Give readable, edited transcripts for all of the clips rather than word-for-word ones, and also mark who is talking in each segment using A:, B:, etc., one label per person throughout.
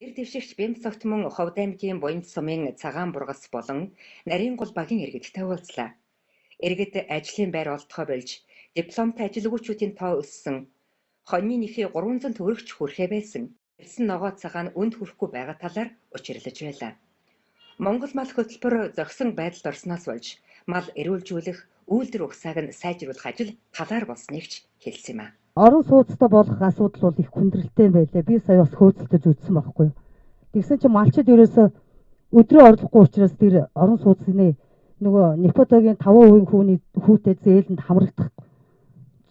A: Эр дэвшигч Бямцогт мөн Ховд аймгийн Буянт сумын Цагаан бургас болон Нарийн гол багийн иргэдтэй уулзлаа. Иргэд ажлын байр олдохоо болж дипломтой ажилгүйчүүдийн тоо өссөн. Хоньны нэхий 300 төгрөгч хүрэхээ байсан. Ирсэн ногоо цагаан нь үнд хүрэхгүй байгаа талаар учирлаж байлаа. Монгол мал хөтөлбөр зохисон байдалд орсноос болж мал эрүүлжүүлэх, үйлдвэр ухсааг нь сайжруулах ажил талаар болсныг ч хэлсэн юм а.
B: Орон сууцтай болох асуудал бол их хүндрэлтэй байлаа. Би сая бас хөөцөлтөж үзсэн байхгүй юу. Тэгсэн чинь малчид ерөөсө өдрөө орлохгүй учраас тэр орон сууцны нөгөө Непотогийн 5% хүүтэй зээлэнд хамрагдах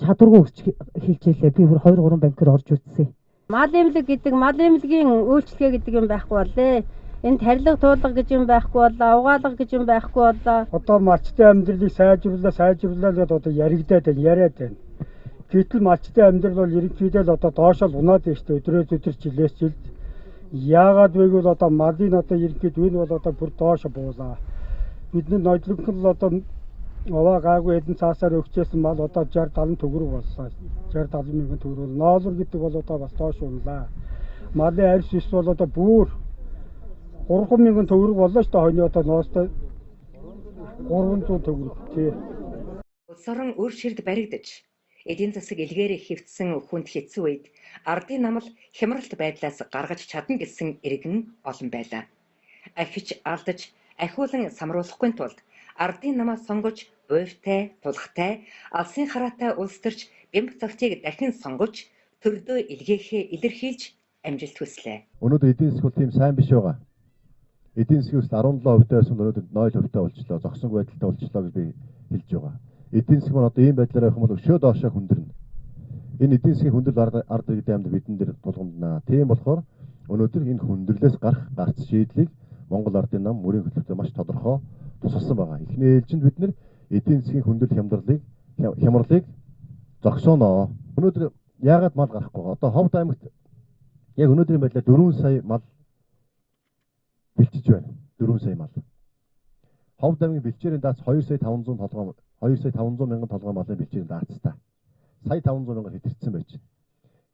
B: чадваргүй гэж хэлж илээ. Би бүр 2-3 банкэр орж үзсэн.
C: Мал эмнэлэг гэдэг мал эмнэлгийн үйлчлэгээ гэдэг юм байхгүй болээ. Энд тарилга туулга гэж юм байхгүй болоо, угаалга гэж юм байхгүй болоо.
D: Одоо малчтай амьдралыг сайжруулаа гэдээ одоо яригдаад байна, яриад байна. Гэтэл малчтай амьдрал бол ерөнхийдөө л одоо доошоо унаад байна шүү дээ. Өдрөөс өдөр жилээс жилд. Яагаад вэ гэвэл одоо малын одоо ерөнхийдөө энэ бол одоо бүр доошоо буулаа. Бидний ноёдлогч л одоо овоо гаагүй эдэн цаасаар өгчээсэн мал одоо 60-70 төгрөг боллоо. 60-70 мянган төгрөг. Ноолор гэдэг бол одоо бас доош унлаа. Малын арьс ус бол одоо бүр 3 мянган төгрөг боллоо шүү дээ. Хойны одоо ноостой 300 төгрөг тий.
A: Улс орон үр ширд баригдаж, эдийн засаг илгээрээ хэвтсэн хүнд хэцүү үед ардын намал хямралт байдлаас гаргаж чадна гэсэн иргэн олон байлаа. Ахиж алдаж, ахиулан самруулахгүй тулд ардын намаа сонгож, буйвтай, тулхтай, алсын хараатай улс төрч Бямцогтыг дахин сонгож, төрдөө илгээхээ илэрхийлж амжилт хүслээ.
E: Өнөөдөр эдийн засаг бол тийм сайн биш байгаа. Эдийн засгаас 17% байсан өнөөдөр 0% болчихлоо. Зогсонг байдалтай болчихлоо гэж би хэлж байгаа. Эдийн засаг маань одоо ийм байдлаар явах юм бол өшөө доошоо хүндэрнэ. Энэ эдийн засгийн хүндрэл ард иргэдийн амьд бидэн дээр тулгамдна. Тийм болохоор өнөөдөр энэ хүндрэлээс гарц шийдлийг Монгол ардын нам мөрийн хөтөлбөртөө маш тодорхой тусалсан байгаа. Эхний ээлжинд бид нэр эдийн засгийн хүндрэл хямралыг зогсооноо. Өнөөдөр яагаад мал гарахгүй байгаа? Одоо Ховд аймагт яг өнөөдрийн байдлаар 4 сая мал бэлчиж байна. 4 сая мал. Ховд аймгийн бэлчээрийн даац 2 сая 500 мянган толгой малын бэлчээрийн даацтай. Сая 500 мянгаар хэтэрсэн байж байна.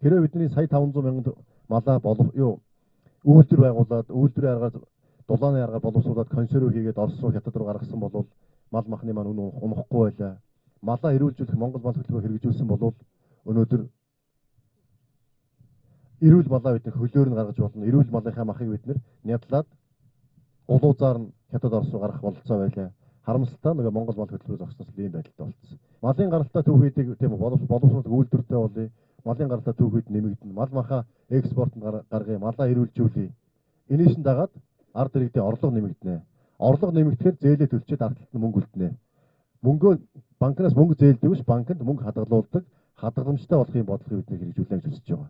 E: Хэрвээ бидний сая 500 мянган малаа үйлдвэр байгуулад, үйлдвэрийн аргаар дулааны аргаар боловсруулад консерв хийгээд Орос руу хятад руу гаргасан бол мал махны маань үнэ унахгүй байлаа. Малаа эрүүлжүүлэх Монгол мал хөтөлбөр хэрэгжүүлсэн бол өнөөдөр эрүүл малаа бид хөлөөр нь гаргаж болно. Эрүүл малынхаа махыг бид нядлаад улуузаар нь хятад Орос руу гаргах бололцоо байлаа. Харамсалтай нөгөө Монгол мал хөтөлбөр зогсноос ийм байдалтай болчихсон. Малын гаралтай түүхийдийг тийм боловсруулах үйлдвэртэй болъё. Малын гаралтай түүхийд нэмэгдэнэ. Мал махаа экспортод гаргая, малаа эрүүлжүүлье. Энэшин дагаад ард иргэдийн орлого нэмэгдэнэ. Орлого нэмэгдэхээр зээлээ төлчөөд ардталт нь мөнгө үлдэнэ. Мөнгөө банкнаас мөнгө зээлдэгвч банкнд мөнгө хадгалуулдаг хадгаламжтай болохын бодлогыг бид хэрэгжүүлнэ гэж үзэж байгаа.